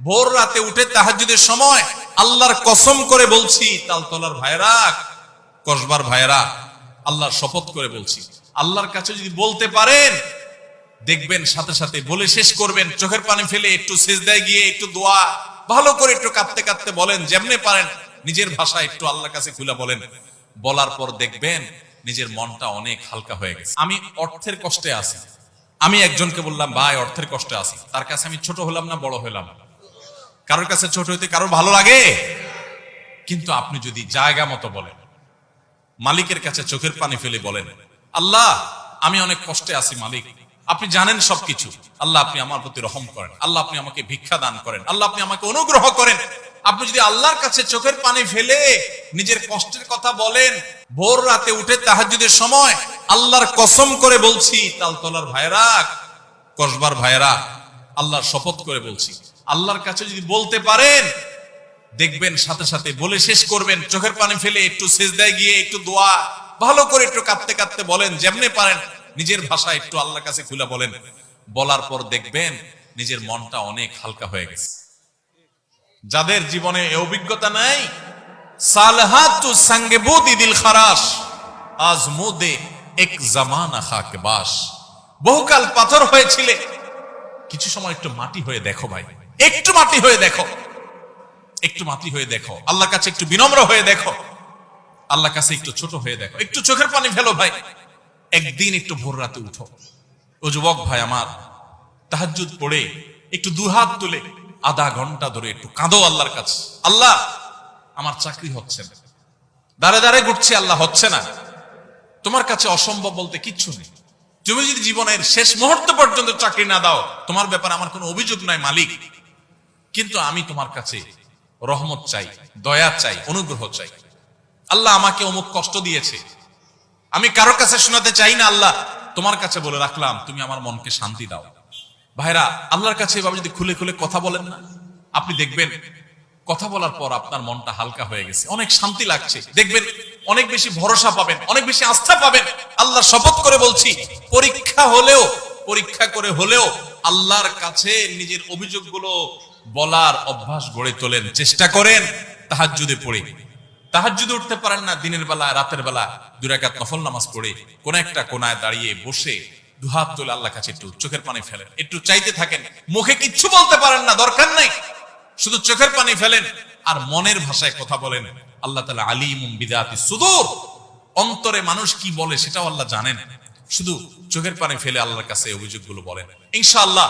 ভোর রাতে উঠে তাহাজ্জুদের সময় আল্লাহর কসম করে বলছি, তালতলার ভাইরা, কসবার ভাইরা, আল্লাহর শপথ করে বলছি, আল্লাহর কাছে যদি বলতে পারেন দেখবেন সাথে সাথে বলে শেষ করবেন, চোখের পানি ফেলে একটু সিজদায় গিয়ে একটু দোয়া ভালো করে একটু কাঁদতে কাঁদতে বলেন, যেমনে পারেন নিজের ভাষায় একটু আল্লাহর কাছে খুলে বলেন। বলার পর দেখবেন নিজের মনটা অনেক হালকা হয়ে গেছে। আমি অর্থের কষ্টে আছি, আমি একজনকে বললাম ভাই অর্থের কষ্টে আছি, তার কাছে আমি ছোট হলাম না বড় হলাম? কারোর কাছে ছোট হইতে কারোর ভালো লাগে? কিন্তু আপনি যদি জায়গা মতো বলেন, মালিকের কাছে চোখের পানি ফেলে বলেন, আল্লাহ আমি অনেক কষ্টে আছি মালিক, আপনি জানেন সবকিছু, আল্লাহ আপনি আমার প্রতি রহম করেন, আল্লাহ আপনি আমাকে ভিক্ষা দান করেন, আল্লাহ আপনি আমাকে অনুগ্রহ করেন। আপনি যদি আল্লাহর কাছে চোখের পানি ফেলে নিজের কষ্টের কথা বলেন, ভোর রাতে উঠে তাহাজ্জুদের সময় আল্লাহর কসম করে বলছি, তালতলার ভাইরা, কসবার ভাইরা, আল্লাহর শপথ করে বলছি, আল্লাহর কাছে যদি বলতে পারেন দেখবেন সাথে সাথে বলে শেষ করবেন, চোখের পানি ফেলে একটু সিজদায় গিয়ে একটু দোয়া ভালো করে একটু কাঁদতে কাঁদতে বলেন, যেমনে পারেন নিজের ভাষায় একটু আল্লাহর কাছে খুলে বলেন। বলার পর দেখবেন নিজের মনটা অনেক হালকা হয়ে গেছে। যাদের জীবনে এই অভিজ্ঞতা নাই, সালহাতু সঙ্গে বুদি দিল খারাস আজমুদে এক জামানা খাকে বাস। বহুকাল পাথর হয়েছিলে, কিছু সময় একটু মাটি হয়ে দেখো ভাই, একটু মাটি হয়ে দেখো, একটু মাটি হয়ে দেখো, আল্লাহর কাছে একটু বিনম্র হয়ে দেখো, আল্লাহর কাছে একটু ছোট হয়ে দেখো, একটু চোখের পানি ফেলো ভাই, একদিন একটু ভোর রাতে উঠো। ও যুবক ভাই আমার, তাহাজ্জুদ পড়ে একটু দুহাত তুলে আধা ঘন্টা ধরে একটু কাঁদো আল্লাহর কাছে, আল্লাহ আমার চাকরি হচ্ছে না, দাঁড়ে দাঁড়ে ঘুরছি, আল্লাহ হচ্ছে না, তোমার কাছে অসম্ভব বলতে কিচ্ছু নেই। তুমি যদি জীবনের শেষ মুহূর্ত পর্যন্ত চাকরি না দাও, তোমার ব্যাপারে আমার কোনো অভিযোগ নাই মালিক, কিন্তু আমি তোমার কাছে রহমত চাই, দয়া চাই, অনুগ্রহ চাই। আল্লাহ আমাকে অমুক কষ্ট দিয়েছে, আমি কারোর কাছে শোনাতে চাই না, আল্লাহ তোমার কাছে বলে রাখলাম, তুমি আমার মনকে শান্তি দাও। ভাইরা, আল্লাহর কাছে এভাবে যদি খুলে খুলে কথা বলেন না, আপনি দেখবেন কথা বলার পর আপনার মনটা হালকা হয়ে গেছে, অনেক শান্তি লাগছে, দেখবেন অনেক বেশি ভরসা পাবেন, অনেক বেশি আস্থা পাবেন। আল্লাহ শপথ করে বলছি, পরীক্ষা হলেও, পরীক্ষা করে হলেও আল্লাহর কাছে নিজের অভিযোগগুলো বলার অভ্যাস গড়ে তোলেন, চেষ্টা করেন। তাহাজ্জুদে পড়ে, তাহাজ্জুদে উঠতে পারেন না, দিনের বেলা রাতের বেলা 2 রাকাত নফল নামাজ পড়ে কোন একটা কোনায় দাঁড়িয়ে বসে দুহাত তুলে আল্লাহর কাছে একটু চোখের পানি ফেলেন, একটু চাইতে থাকেন। মুখে কিচ্ছু বলতে পারেন না, দরকার নাই, শুধু চোখের পানি ফেলেন আর মনের ভাষায় কথা বলেন। আল্লাহ তাআলা আলিমুম বিযাতিস সুদূর, অন্তরে মানুষ কি বলে সেটাও আল্লাহ জানেন। শুধু চোখের পানি ফেলে আল্লাহর কাছে অভিযোগগুলো বলেন, ইনশাআল্লাহ